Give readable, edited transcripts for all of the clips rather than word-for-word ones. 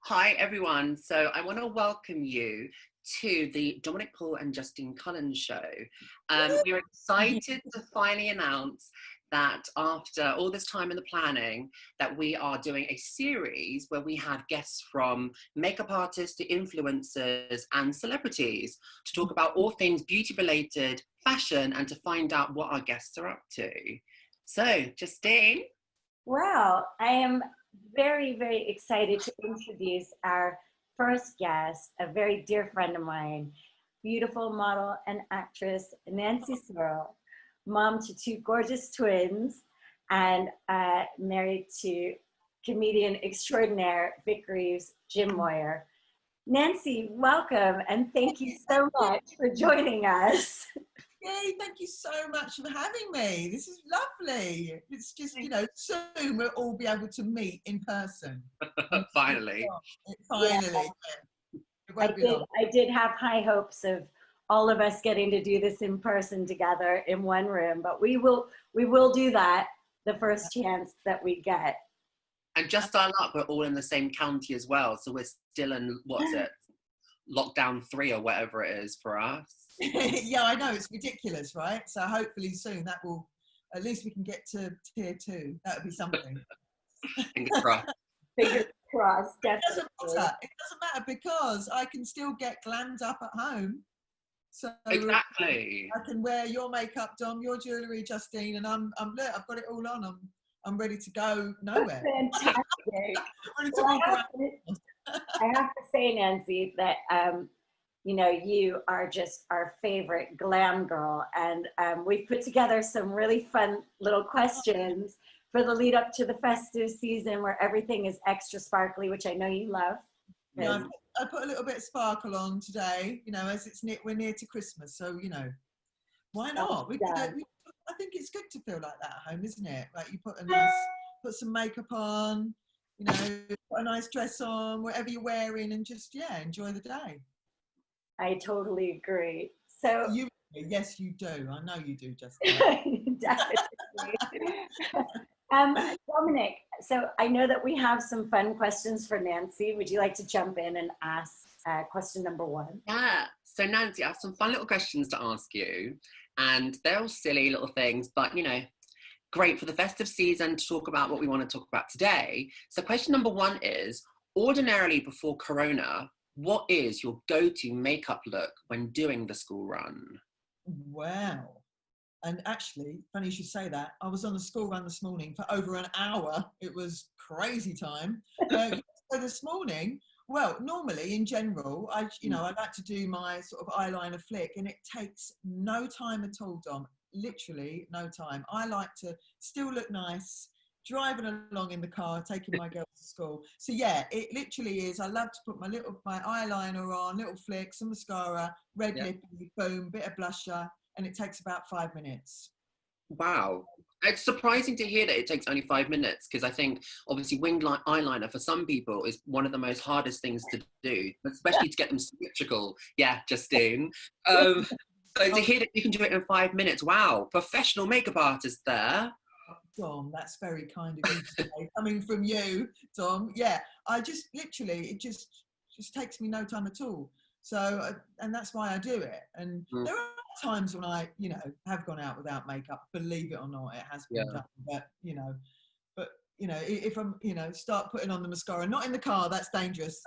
Hi, everyone. So I want to welcome you to the Dominic Paul and Justine Collins show. We're excited to finally announce that after all this time in the planning, that we are doing a series where we have guests from makeup artists to influencers and celebrities to talk about all things beauty related, fashion, and to find out what our guests are up to. So, Justine. Wow, I am very, very excited to introduce our first guest, a very dear friend of mine, beautiful model and actress, Nancy Sorrell, mom to two gorgeous twins, and married to comedian extraordinaire Vic Reeves, Jim Moyer. Nancy, welcome, and thank you so much for joining us. Yay, thank you so much for having me. This is lovely. It's just, soon we'll all be able to meet in person. Finally. Finally. Yeah. I did have high hopes of all of us getting to do this in person together in one room, but we will do that the first chance that we get. And just our luck, we're all in the same county as well. So we're still in, lockdown 3 or whatever it is for us. Yeah, I know, it's ridiculous, right? So hopefully soon that will, at least we can get to tier 2. That would be something. Fingers crossed. Fingers crossed, definitely. It doesn't matter because I can still get glammed up at home. So exactly. I can wear your makeup, Dom, your jewellery, Justine, and I'm look, I've got it all on. I'm ready to go nowhere. Fantastic. I have to say, Nancy, that you are just our favorite glam girl, and we've put together some really fun little questions for the lead up to the festive season where everything is extra sparkly, which I know you love. Yeah, I put a little bit of sparkle on today, as we're near to Christmas, so why not? I think it's good to feel like that at home, isn't it? Like you put some makeup on, put a nice dress on, whatever you're wearing, and just enjoy the day. I totally agree. So yes, you do. I know you do, Justine. Definitely. Dominic, so I know that we have some fun questions for Nancy. Would you like to jump in and ask question number 1? Yeah. So Nancy, I have some fun little questions to ask you, and they're all silly little things, but great for the festive season to talk about what we want to talk about today. So question number 1 is, ordinarily before Corona, what is your go-to makeup look when doing the school run? Wow. And actually, funny you should say that. I was on the school run this morning for over an hour. It was crazy time. So this morning, well, normally in general, I like to do my sort of eyeliner flick, and it takes no time at all, Dom. Literally no time. I like to still look nice, driving along in the car, taking my girls to school. So yeah, it literally is. I love to put my eyeliner on, little flick, some mascara, red lippy, boom, bit of blusher, and it takes about 5 minutes. Wow. It's surprising to hear that it takes only 5 minutes, because I think obviously winged eyeliner for some people is one of the most hardest things to do, especially to get them symmetrical. Yeah, Justine. So to hear that you can do it in 5 minutes, wow, professional makeup artist there. Dom, that's very kind of you to say, coming from you, Dom. Yeah, I just literally, it just takes me no time at all. So, and that's why I do it. And there are times when I, have gone out without makeup. Believe it or not, it has been done. But if I'm, start putting on the mascara, not in the car, that's dangerous.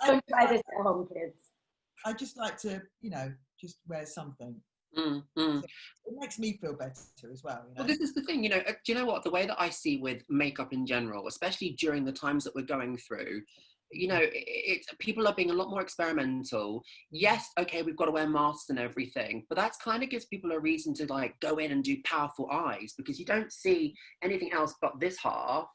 Don't try this at home, kids. I just like to, just wear something. So it makes me feel better as well. Well, this is the thing, do you know what? The way that I see with makeup in general, especially during the times that we're going through, people are being a lot more experimental. Yes, okay, we've got to wear masks and everything, but that's kind of gives people a reason to go in and do powerful eyes, because you don't see anything else but this half.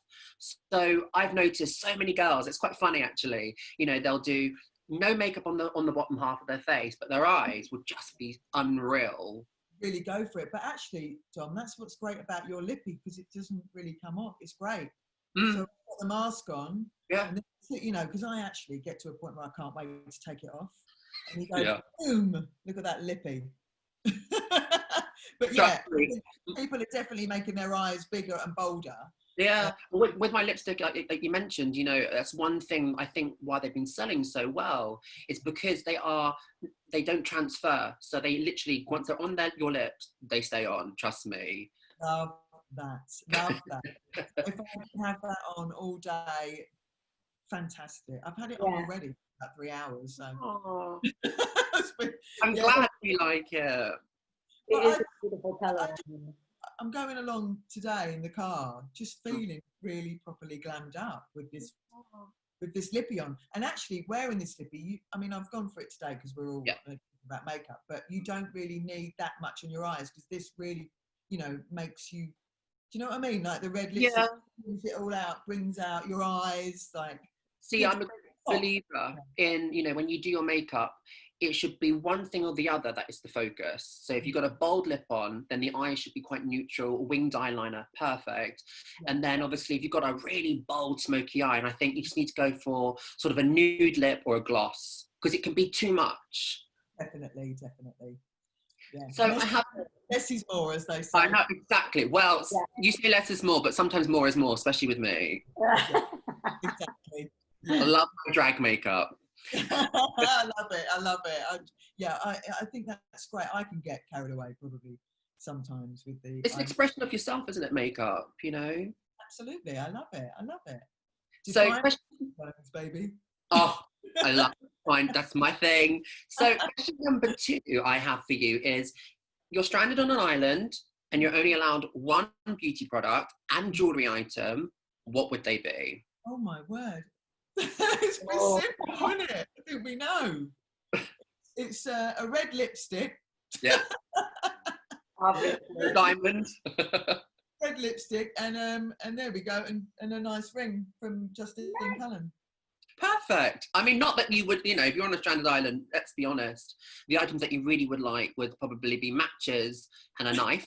So I've noticed so many girls, it's quite funny actually, they'll do no makeup on the bottom half of their face, but their eyes would just be unreal. Really go for it. But actually, Dom, that's what's great about your lippy, because it doesn't really come off. It's great. So I've got the mask on. Yeah. And then, because I actually get to a point where I can't wait to take it off. And you go, boom, look at that lippy. But yeah, people are definitely making their eyes bigger and bolder. Yeah, with my lipstick, like you mentioned, you know, that's one thing I think why they've been selling so well. It's because they don't transfer. So they literally, once they're on your lips, they stay on. Trust me. Love that. Love that. If I can have that on all day, fantastic. I've had it on Yeah. already for about 3 hours. So Oh, It's been- I'm yeah, glad you like it. It but is a beautiful color. I'm going along today in the car, just feeling really properly glammed up with this lippy on, and actually wearing this lippy. I mean, I've gone for it today because we're all about makeup, but you don't really need that much on your eyes because this really, you know, makes you. Do you know what I mean? Like the red lipstick Yeah. brings it all out, brings out your eyes, like. See, I'm a believer in, you know, when you do your makeup, it should be one thing or the other that is the focus. So if you've got a bold lip on, then the eyes should be quite neutral, winged eyeliner, perfect. And then obviously if you've got a really bold smoky eye, and I think you just need to go for sort of a nude lip or a gloss, because it can be too much. Definitely. Yeah. So Less is more, as they say. I know, exactly. Well, Yeah. you say less is more, but sometimes more is more, especially with me. Exactly. I love my drag makeup. I love it. I think that's great. I can get carried away probably sometimes with the. It's an expression of yourself, isn't it, makeup, you know? Absolutely. I love it. So, Define question, baby. oh, I love fine, that's my thing. So, question number 2 I have for you is you're stranded on an island and you're only allowed one beauty product and jewelry item. What would they be? Oh my word. It's simple, isn't it? I think we know. It's a red lipstick. Yeah. Obviously. Diamond. Red lipstick and there we go, and a nice ring from Justine Cullen. Perfect. I mean, not that you would, you know, if you're on a stranded island, let's be honest, the items that you really would like would probably be matches and a knife.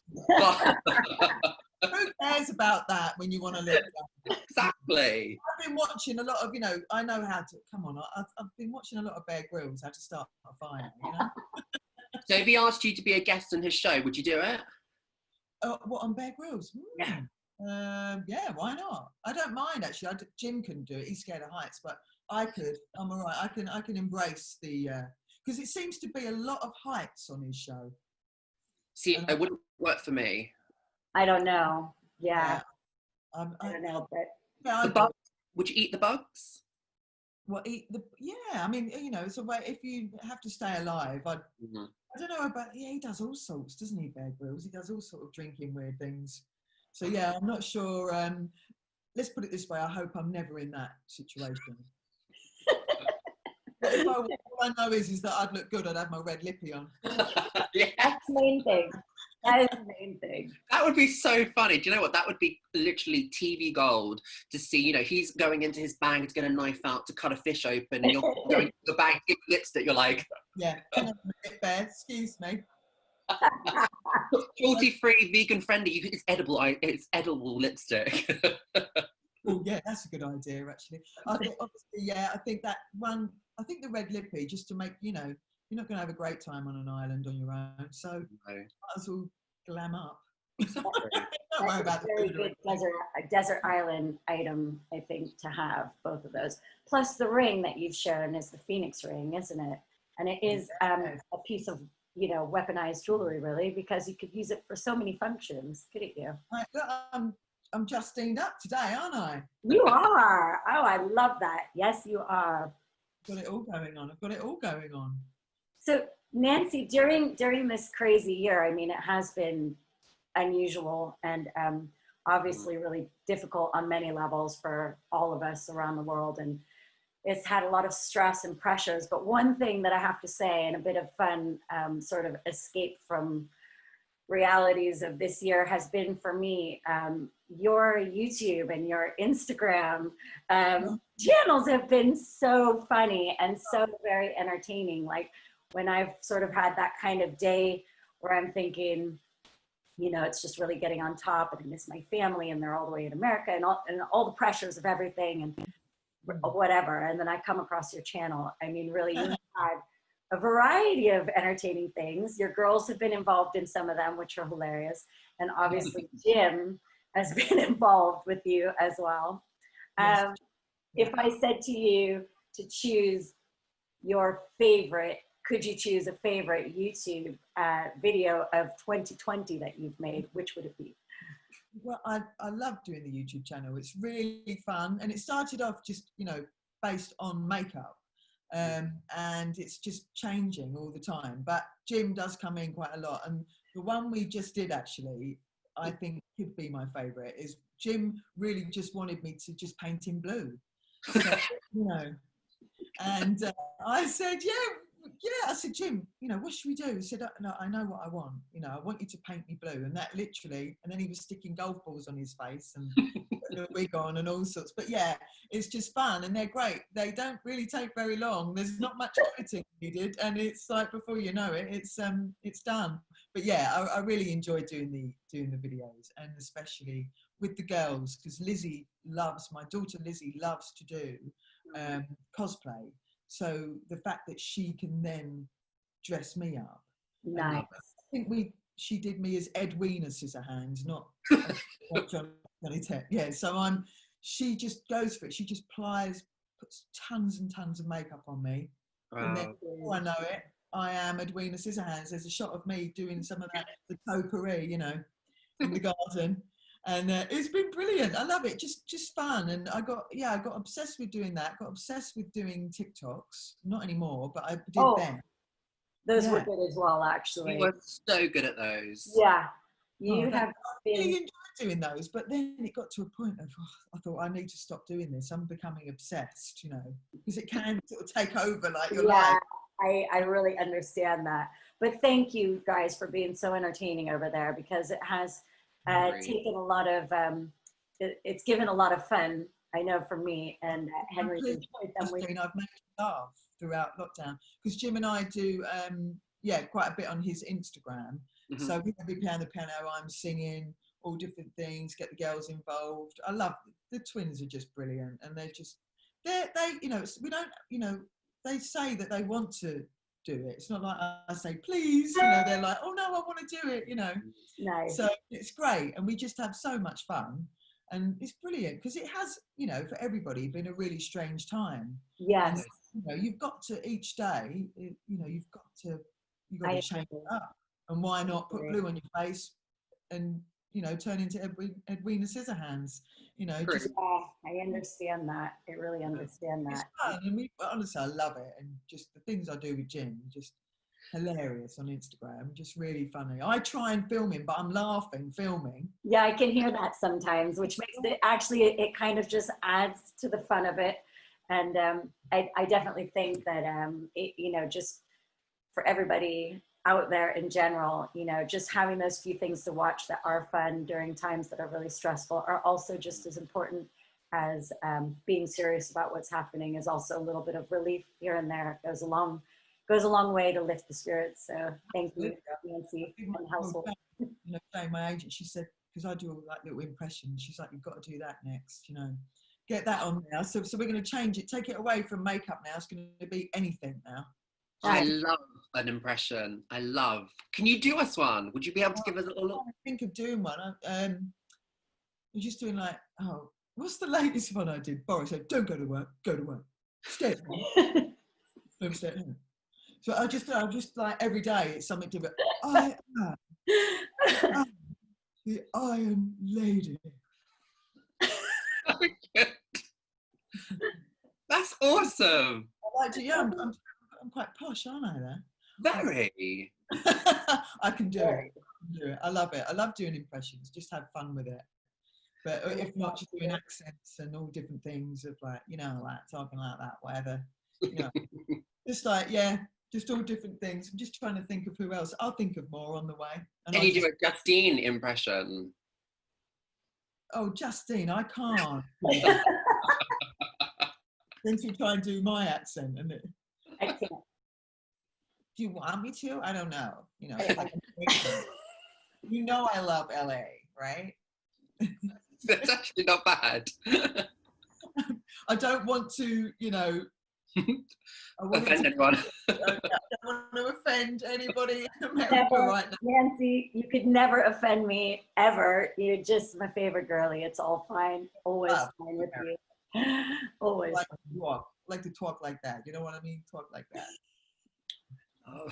But who cares about that when you want to live? Exactly. I've been watching a lot of, you know, I know how to, come on, I've been watching a lot of Bear Grylls, how to start a fire, you know? So if he asked you to be a guest on his show, would you do it? What, on Bear Grylls? Yeah. Yeah, why not? I don't mind, actually. Jim couldn't do it, he's scared of heights, but I could. I'm all right. I can embrace the because it seems to be a lot of heights on his show. See, it wouldn't work for me. I don't know. Yeah. I don't know, but Yeah, The bugs? Would you eat the bugs? well, yeah. I mean, you know, it's a way. If you have to stay alive, I don't know about. Yeah, he does all sorts, doesn't he, Bear Grylls? He does all sort of drinking weird things. So yeah, I'm not sure. Let's put it this way. I hope I'm never in that situation. But all I know is that I'd look good. I'd have my red lippy on. Yeah. that's the main thing. That is the main thing. That would be so funny. Do you know what? That would be literally TV gold to see, you know, he's going into his bag to get a knife out to cut a fish open and you're going to the bag to get lipstick. You're like, Yeah, hang on a minute, Bear. Excuse me. cruelty-free, vegan-friendly. It's edible. It's edible lipstick. Oh yeah, that's a good idea actually. I think obviously, yeah, I think that one. I think the red lippy, just to make, you know, you're not going to have a great time on an island on your own, so might as well glam up. Don't worry about a very the good desert island item, I think, to have both of those. Plus the ring that you've shown is the Phoenix ring, isn't it? And it is a piece of, you know, weaponized jewelry, really, because you could use it for so many functions, couldn't you? Right, look, I'm Justined up today, aren't I? You are. Oh, I love that. Yes, you are. Got it all going on. I've got it all going on. So Nancy, during this crazy year, I mean, it has been unusual and obviously really difficult on many levels for all of us around the world. And it's had a lot of stress and pressures. But one thing that I have to say, and a bit of fun sort of escape from realities of this year has been for me, your YouTube and your Instagram channels have been so funny and so very entertaining. Like when I've sort of had that kind of day where I'm thinking, you know, it's just really getting on top and I miss my family and they're all the way in America and all the pressures of everything and whatever. And then I come across your channel. I mean, really, you had a variety of entertaining things. Your girls have been involved in some of them, which are hilarious. And obviously Jim has been involved with you as well. Yes. If I said to you to choose your favorite, could you choose a favorite YouTube video of 2020 that you've made? Which would it be? Well, I love doing the YouTube channel. It's really fun. And it started off just, based on makeup. And it's just changing all the time. But Jim does come in quite a lot. And the one we just did, actually, I think could be my favourite, is Jim really just wanted me to just paint in blue. So, and I said, yeah, I said, Jim, what should we do? He said, no, I know what I want. I want you to paint me blue. And that literally, and then he was sticking golf balls on his face and putting a wig on and all sorts. But yeah, it's just fun and they're great. They don't really take very long. There's not much editing needed. And it's like, before you know it, it's done. But yeah, I really enjoy doing the videos, and especially with the girls, because my daughter Lizzie loves to do cosplay. So the fact that she can then dress me up. Nice. I think she did me as Edwina Scissorhands, not Johnny Depp. Yeah, so she just goes for it. She just puts tons and tons of makeup on me. Wow. And then before I know it, I am Edwina Scissorhands. There's a shot of me doing some of the potpourri, in the garden. And it's been brilliant. I love it. Just fun. And I got obsessed with doing that. Got obsessed with doing TikToks. Not anymore, but I did then. Those were good as well, actually. You were so good at those. Yeah. I really enjoyed doing those, but then it got to a point of, I thought, I need to stop doing this. I'm becoming obsessed, because it can sort of take over like your life. I really understand that. But thank you guys for being so entertaining over there, because it has taken a lot of, it's given a lot of fun, I know, for me, and Henry's enjoyed them. I've made you laugh throughout lockdown, because Jim and I do, quite a bit on his Instagram. Mm-hmm. So we play on the piano, I'm singing, all different things, get the girls involved. I love the twins are just brilliant, and they we don't, they say that they want to do it. It's not like I say, please, they're like, oh no, I want to do it, Nice. So it's great, and we just have so much fun, and it's brilliant, because it has, for everybody, been a really strange time. Yes. And, you've got to, each day, you've got to change it up, and why not put blue on your face and turn into Edwina Scissorhands, Yeah, I understand that. I really understand that. It's fun, and honestly, I love it, and just the things I do with Jim, just hilarious on Instagram, just really funny. I try and film him, but I'm laughing filming. Yeah, I can hear that sometimes, which makes it actually, it kind of just adds to the fun of it. And I definitely think that just for everybody out there in general, just having those few things to watch that are fun during times that are really stressful are also just as important as being serious about what's happening. Is also a little bit of relief here and there. It goes a long way to lift the spirits. So thank you, Nancy and household. My agent, she said, because I do all like little impressions, she's like, you've got to do that next, get that on now. So we're going to change it, take it away from makeup now. It's going to be anything now. I love an impression. Can you do us one? Would you be able to give us a little look? I think of doing one. We're just doing like, what's the latest one I did? Boris said, don't go to work, go to work. Stay at home. Don't stay at home. So I just like every day it's something different. I am the Iron Lady. That's awesome. I like to, I'm quite posh, aren't I? There. Very. I can do it. I love it. I love doing impressions. Just have fun with it. But if not, just doing accents and all different things of like, like talking like that, whatever. Just like, just all different things. I'm just trying to think of who else. I'll think of more on the way. Can you do a Justine impression? Oh, Justine, I can't. Then to try and do my accent, and I can't. Do you want me to? I don't know. I love LA, right? That's actually not bad. I don't want to, I wanted Offend to, anyone. I don't want to offend anybody in America Never, right now. Nancy, you could never offend me ever. You're just my favorite girlie. It's all fine. Always Oh, fine with you. Always. Like to talk, like to talk like that. You know what I mean? Talk like that. Oh,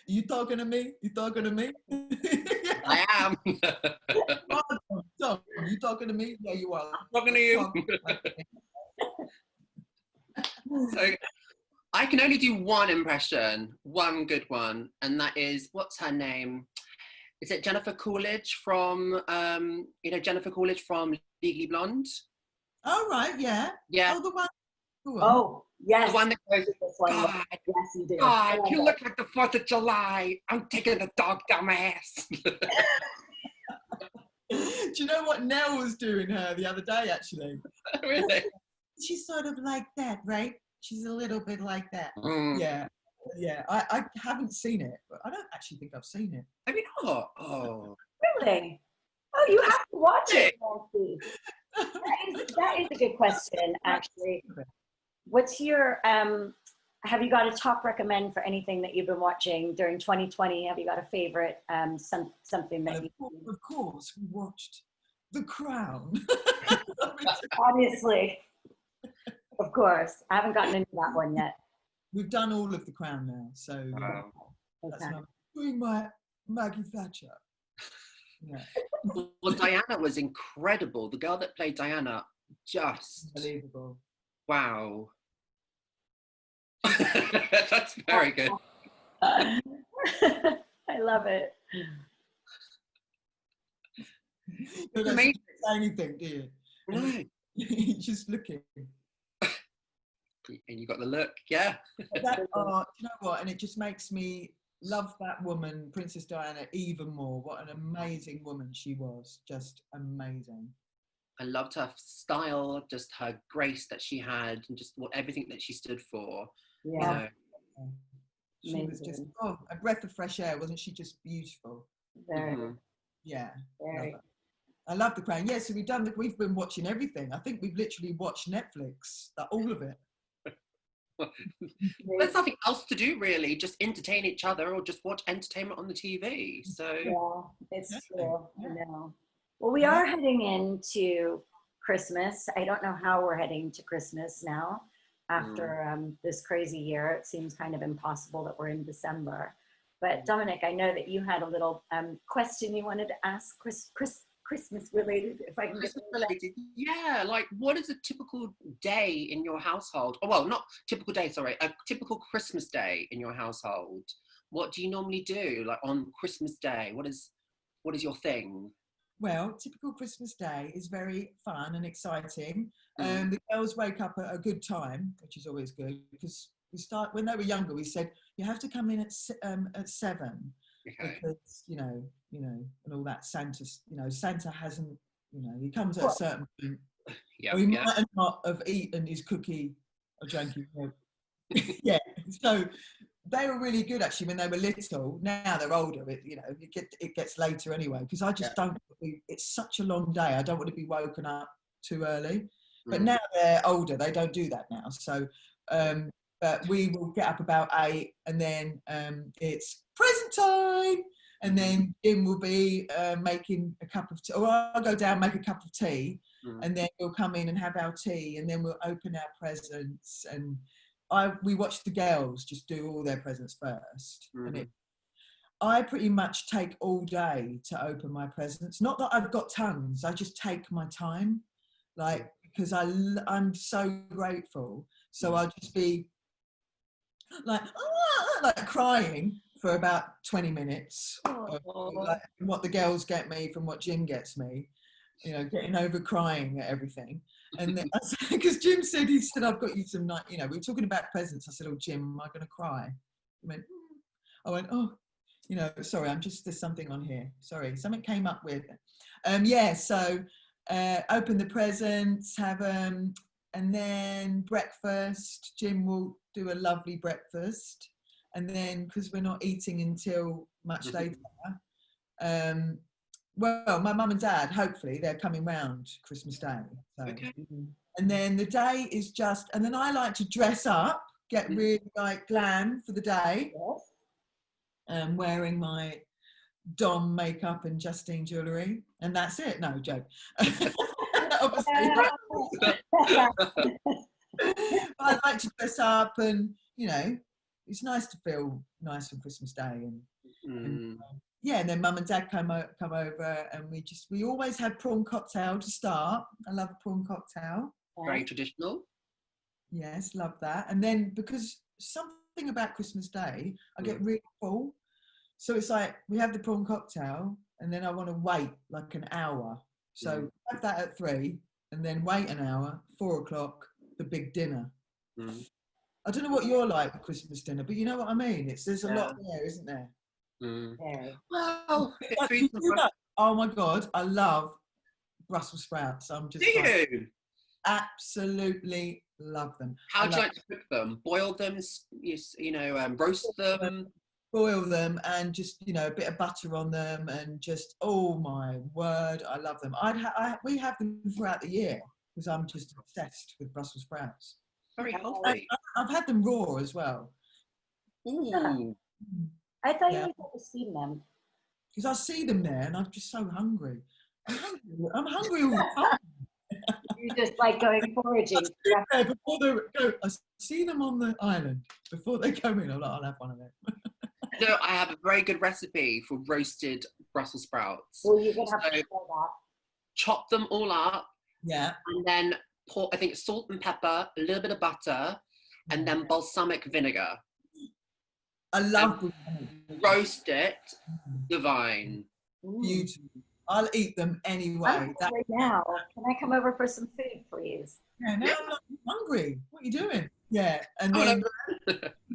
You talking to me? You talking to me? I am. Tom, you talking to me? Yeah, you are. Talking to you. Talk like So I can only do one impression, one good one, and that is, what's her name? Is it Jennifer Coolidge from, Jennifer Coolidge from Legally Blonde? Oh, right, yeah. Yeah. Oh, the one. Oh, yes. The one that goes, This one, God, yes, you do. God, you look like the 4th of July. I'm taking the dog down my ass. Do you know what Nell was doing her the other day, actually? Really? She's sort of like that, right? She's a little bit like that. Mm. Yeah. Yeah, I haven't seen it, but I don't actually think I've seen it. Have you not? Oh. Really? Oh, you have to watch it, Nancy. That is a good question, actually. What's your, have you got a top recommend for anything that you've been watching during 2020? Have you got a favorite, something that Of course, we watched The Crown. Obviously, of course. I haven't gotten into that one yet. We've done all of The Crown now, so Wow. that's Okay. what I'm doing my Maggie Thatcher. Yeah. Well, Diana was incredible. The girl that played Diana, just Unbelievable. wow. That's very good. I love it. You don't Amazing. say anything, do you? No. You're just looking. And you got the look, yeah. That, you know what? And it just makes me love that woman, Princess Diana, even more. What an amazing woman she was. Just amazing. I loved her style, just her grace that she had, and just everything that she stood for. Yeah. She was just a breath of fresh air, wasn't she? Just beautiful. Very. Yeah. Very. I love The Crown. Yeah, so we've been watching everything. I think we've literally watched Netflix, all of it. There's nothing else to do, really. Just entertain each other or just watch entertainment on the TV. So yeah, it's true. I know. Well, we are heading into Christmas. I don't know how we're heading to Christmas now after this crazy year. It seems kind of impossible that we're in December. But Dominic, I know that you had a little question you wanted to ask Christmas related, if I can get Christmas related. Yeah, like what is a typical day in your household? Oh, well, not typical day, sorry. A typical Christmas day in your household. What do you normally do, like on Christmas Day? What is your thing? Well, typical Christmas Day is very fun and exciting. The girls wake up at a good time, which is always good, because when they were younger, we said you have to come in at 7. Okay. Because you know, and all that. Santa hasn't, he comes at a certain point. Yeah, He might not have eaten his cookie or drank his milk. Yeah, so they were really good actually when they were little. Now they're older, it gets later anyway. Because I just don't. It's such a long day. I don't want to be woken up too early. But now they're older, they don't do that now. So. But we will get up about 8, and then it's present time, and then Jim will be making a cup of tea, or I'll go down make a cup of tea, and then we'll come in and have our tea, and then we'll open our presents, and we watch the girls just do all their presents first, and I pretty much take all day to open my presents. Not that I've got tons, I just take my time, because I'm so grateful. So I'll just be like crying for about 20 minutes. What the girls get me from what Jim gets me, getting over crying at everything. And then, because Jim said, I've got you some night, we were talking about presents. I said, oh, Jim, am I going to cry? I went, oh, sorry, there's something on here. Sorry, something came up with. So open the presents, have and then breakfast. Jim will do a lovely breakfast, and then because we're not eating until much later, well, my mum and dad, hopefully, they're coming round Christmas Day. So. Okay. And then the day is just, and then I like to dress up, get really like glam for the day. Yes. Wearing my Dom makeup and Justine jewellery, and that's it. No joke. Obviously, I like to dress up, and you know, it's nice to feel nice on Christmas Day, and yeah. And then Mum and Dad come over, and we always had prawn cocktail to start. I love a prawn cocktail. Very traditional. Yes, love that. And then because something about Christmas Day, I get really full. So it's like we have the prawn cocktail, and then I want to wait like an hour. So have that at 3, and then wait an hour. 4 o'clock, the big dinner. I don't know what you're like with Christmas dinner, but you know what I mean. There's a lot there, isn't there? Well, oh my God, I love Brussels sprouts. I'm just absolutely love them. How do you like to cook them? Boil them, roast them? Boil them and just, a bit of butter on them and just, oh my word, I love them. We have them throughout the year because I'm just obsessed with Brussels sprouts. Very healthy. I've had them raw as well. Ooh. I thought you had to steam them. Because I see them there and I'm just so hungry. I'm hungry all the time. You're just like going foraging. Yeah, before they go, I see them on the island. Before they come in, I'm like, I'll have one of them. No, I have a very good recipe for roasted Brussels sprouts. Well, you're going to have to try that. Chop them all up. Yeah. And then pour, I think, salt and pepper, a little bit of butter, and then balsamic vinegar. I love roast it. Divine. Beautiful. I'll eat them anyway. Right now, can I come over for some food, please? Yeah, now I'm hungry. What are you doing? Yeah, and then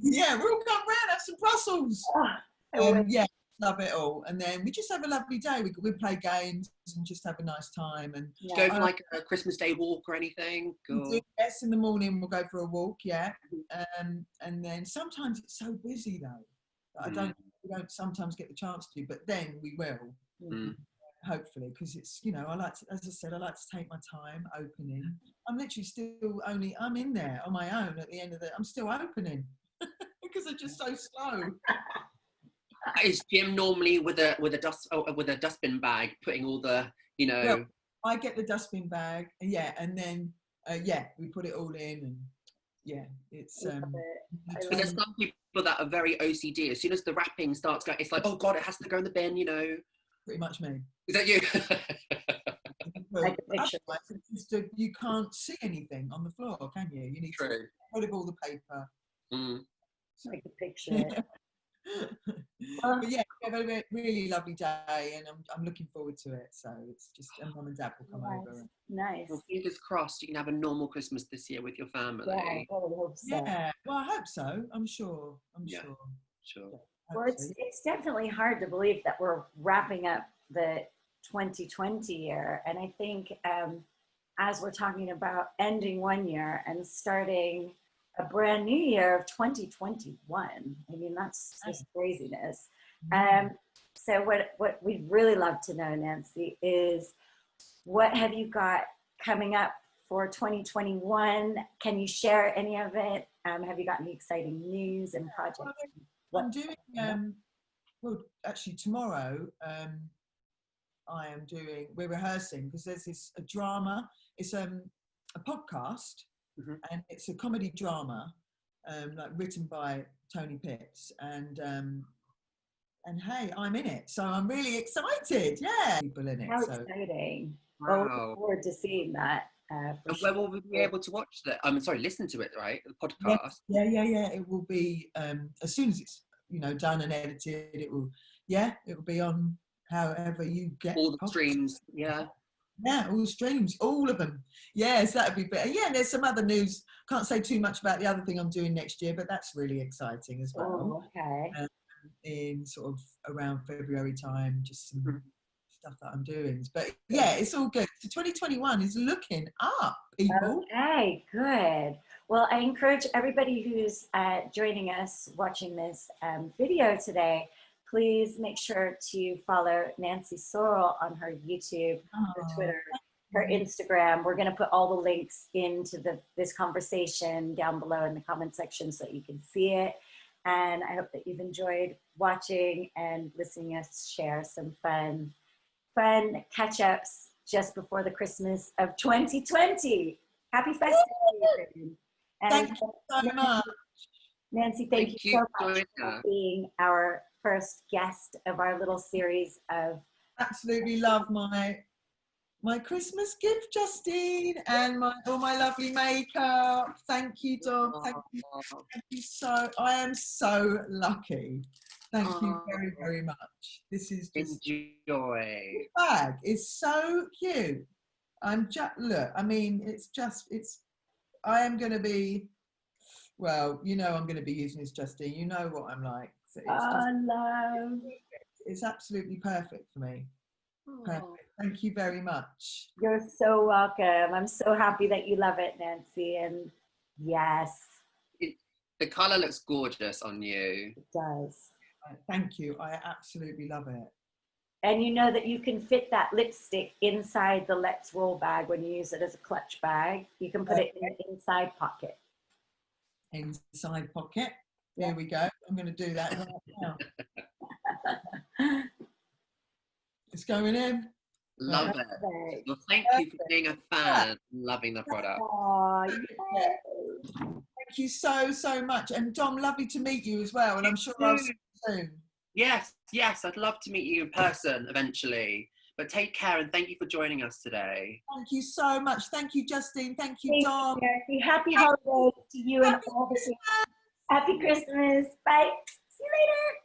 yeah, we'll come round, have some Brussels. Yeah, love it all. And then we just have a lovely day. We play games and just have a nice time. And go for like a Christmas Day walk or anything. Yes, in the morning we'll go for a walk. Yeah, and then sometimes it's so busy though. We don't sometimes get the chance to, but then we will. Hopefully, because it's, I like to, as I said, I like to take my time opening. I'm literally still I'm in there on my own at the end of I'm still opening because I'm just so slow. Is Jim normally with a dustbin bag putting all the, Well, I get the dustbin bag, and then we put it all in, and it's but there's some people that are very OCD. As soon as the wrapping starts going, it's like, oh God, it has to go in the bin, Pretty much me. Is that you? You can't see anything on the floor, can you? You need to get rid of all the paper. Like a picture. But yeah, we have a really lovely day, and I'm looking forward to it. So it's just, and Mum and Dad will come over. Nice. Well, fingers crossed, you can have a normal Christmas this year with your family. Yeah, I hope so. Yeah, well, I hope so. I'm sure. Sure. Well, it's definitely hard to believe that we're wrapping up the 2020 year, and I think as we're talking about ending one year and starting a brand new year of 2021, I mean, that's just craziness. So what we'd really love to know, Nancy, is what have you got coming up for 2021? Can you share any of it? Have you got any exciting news and projects? I'm doing, well, actually tomorrow, we're rehearsing because there's a drama. It's a podcast, and it's a comedy drama, like written by Tony Pitts, and hey, I'm in it, so I'm really excited. Yeah, people in it. How exciting! Wow. Well, we look forward to seeing that. Where will we be able to watch that? Listen to it, right? The podcast. Yeah. It will be as soon as it's done and edited. It will be on however you get all the streams. Yeah, all the streams, all of them. Yes, that'd be better. Yeah, there's some other news. Can't say too much about the other thing I'm doing next year, but that's really exciting as well. Oh, okay. In sort of around February time, just some stuff that I'm doing. But yeah, it's all good. So 2021 is looking up, people. Okay, good. Well, I encourage everybody who's joining us watching this video today, please make sure to follow Nancy Sorrell on her YouTube, her Twitter, her Instagram. We're going to put all the links into this conversation down below in the comment section so that you can see it. And I hope that you've enjoyed watching and listening to us share some fun catch-ups just before the Christmas of 2020. Happy festive season. Thank you so much. Nancy, thank you so much for being our first guest of our little series of... Absolutely love my Christmas gift, Justine, and all my lovely makeup. Thank you, Dom. Thank you so. I am so lucky. Thank you very, very much. This is just enjoy. This bag is so cute. I'm just look. I mean, it's. I am going to be. Well, you know, I'm going to be using this, Justine. You know what I'm like. So love. It's absolutely perfect for me. Perfect. Thank you very much. You're so welcome. I'm so happy that you love it, Nancy. And yes. The colour looks gorgeous on you. It does. Thank you. I absolutely love it. And you know that you can fit that lipstick inside the Let's Roll bag when you use it as a clutch bag. You can put it in the inside pocket. Inside pocket. There we go. I'm going to do that right now. It's going in. Love it. Well, thank you for being a fan, loving the product. Thank you so, so much. And Dom, lovely to meet you as well. And I'm sure I'll see you soon. Yes, I'd love to meet you in person eventually. But take care and thank you for joining us today. Thank you so much. Thank you, Justine. Thank you, Dom. Happy holidays to you and all the Happy Christmas. Bye. See you later.